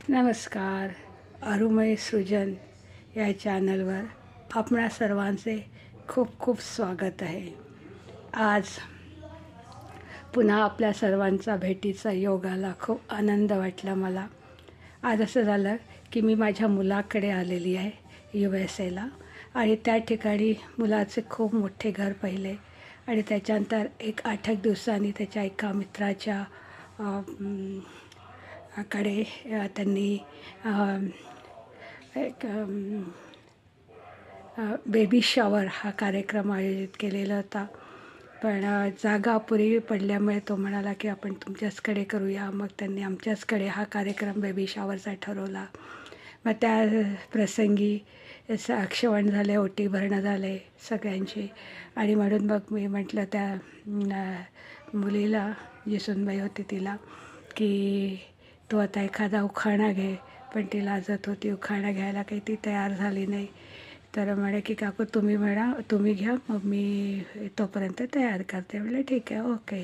नमस्कार. अरुमय सृजन या चॅनलवर आपणा सर्वांचे खूप खूप स्वागत आहे. आज पुन्हा आपल्या सर्वांचा भेटीचा योग आला. खूप आनंद वाटला मला. आज असं झालं की मी माझ्या मुलाकडे आलेली आहे USA आणि त्या ठिकाणी मुलाचे खूप मोठे घर पाहिले आणि त्याच्यानंतर 8 दिवसांनी त्याच्या एका मित्राच्या कडे त्यांनी एक बेबी शॉवर हा कार्यक्रम आयोजित केलेला होता. पण जागा अपुरी पडल्यामुळे तो म्हणाला की आपण तुमच्याचकडे करूया. मग त्यांनी आमच्याचकडे हा कार्यक्रम बेबी शॉवरचा ठरवला. मग त्या प्रसंगी साक्षवण झाले, ओटी भरणं झाले सगळ्यांची आणि म्हणून मग मी म्हटलं त्या मुलीला, जी सुनबाई होती तिला, की तू आता एखादा उखाणा घे. पण ती लाजत होती, उखाणा घ्यायला काही ती तयार झाली नाही. तर म्हणे की काकू तुम्ही घ्या, मग मी तोपर्यंत तयार करते. म्हटलं ठीक आहे, ओके.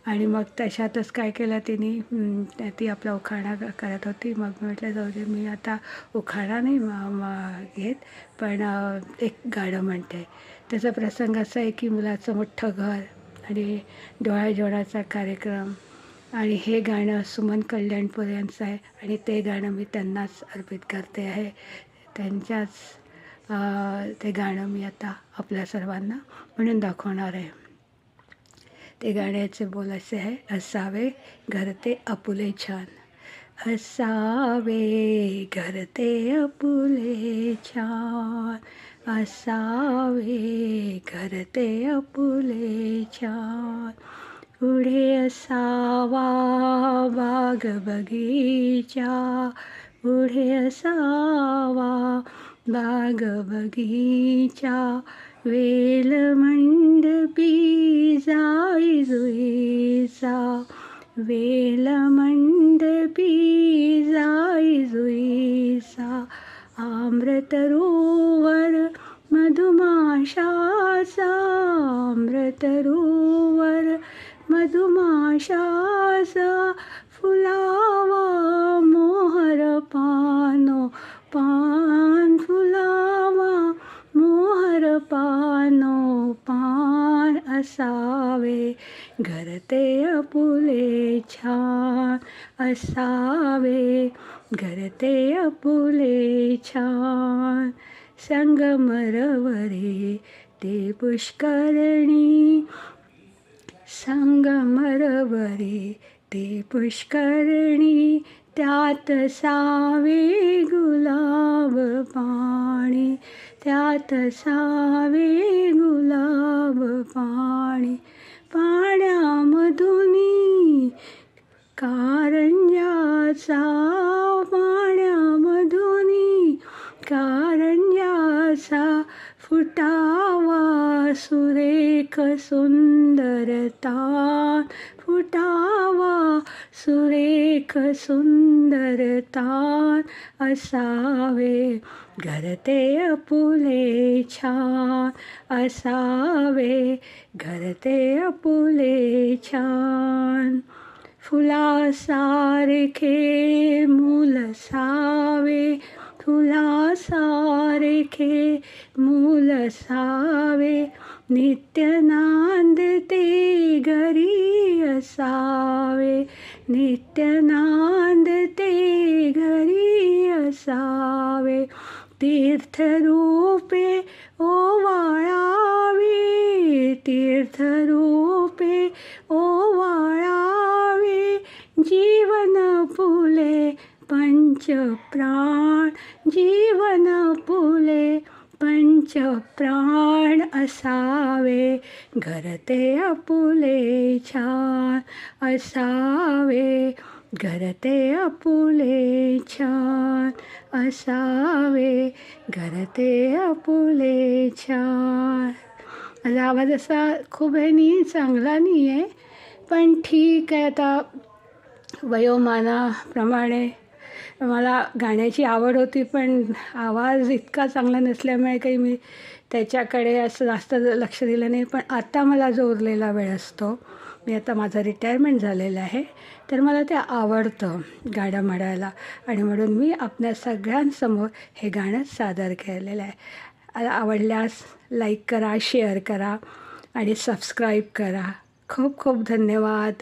आणि मग तशातच काय केलं तिने, ती आपला उखाणा करत होती. मग मी म्हटलं जाऊ दे, मी आता उखाणा नाही घेत, पण एक गाणं म्हणते. त्याचा प्रसंग असा आहे की मुलाचं मोठं घर आणि डोहाळजेवणाचा कार्यक्रम आणि हे गाणं सुमन कल्याणपूर यांचं आहे आणि ते गाणं मी त्यांनाच अर्पित करते आहे. त्यांच्याच ते गाणं मी आता आपल्या सर्वांना म्हणून दाखवणार आहे. ते गाण्याचे बोल असे आहे: असावे घर ते आपुले छान, असावे घर ते आपुले छान, असावे घर ते आपुले छान. पुढे असावा बाग बगीचा, पुढे असावा बाग बगीचा, वेल मंडपी जाई जुईचा, वेल मंडपी जाई जुईचा. आम्रतरुवर मधुमाशाचा, आम्रतरुवर मधुमाशाचा, फुलावा मोहर पानो पान, फुलावा मोहर पानो पान. असावे घर ते आपुले छान, असावे घर ते आपुले छान. संगमरवरी ते पुष्करणी, संगमरवरी ते पुष्करणी, त्यात सावे गुलाब पाणी, त्यात सावे गुलाब पाणी. पाण्यामधुनी कारंजाचा, पाण्यामधुनी कारंजाचा, फुटावा सुरेख सुंदर तान, फुटावा सुरेख सुंदर तान. असावे घर ते आपुले छान, असावे घर ते आपुले छान. फुलासारखे मूल सावे, फुलासारखे मूल सावे, नित्य नांदते घरी असावे, नित्य नांदते घरी असावे. तीर्थरूपे ओवाळावे, तीर्थरूपे ओवाळावे, जीवन फुले पंचप्राण, जीवन फुले पंचप्राण. असावे घर ते आपुले छान, असावे घर ते आपुले छान, असावे घर ते आपुले छान. माझा आवाज असा खूप चांगला नाही आहे, पण ठीक आहे. आता वयोमानाप्रमाणे मला गाण्याची आवड होती, पण आवाज इतका चांगला नसल्यामुळे काही मी त्याच्याकडे असं जास्त लक्ष दिलं नाही. पण आता मला जो उरलेला वेळ असतो मी आता माझं रिटायरमेंट झालेलं आहे, तर मला ते आवडतं गाणं म्हणायला आणि म्हणून मी आपल्या सगळ्यांसमोर हे गाणं सादर केलेलं आहे. आवडल्यास लाईक करा, शेअर करा आणि सबस्क्राईब करा. खूप खूप धन्यवाद.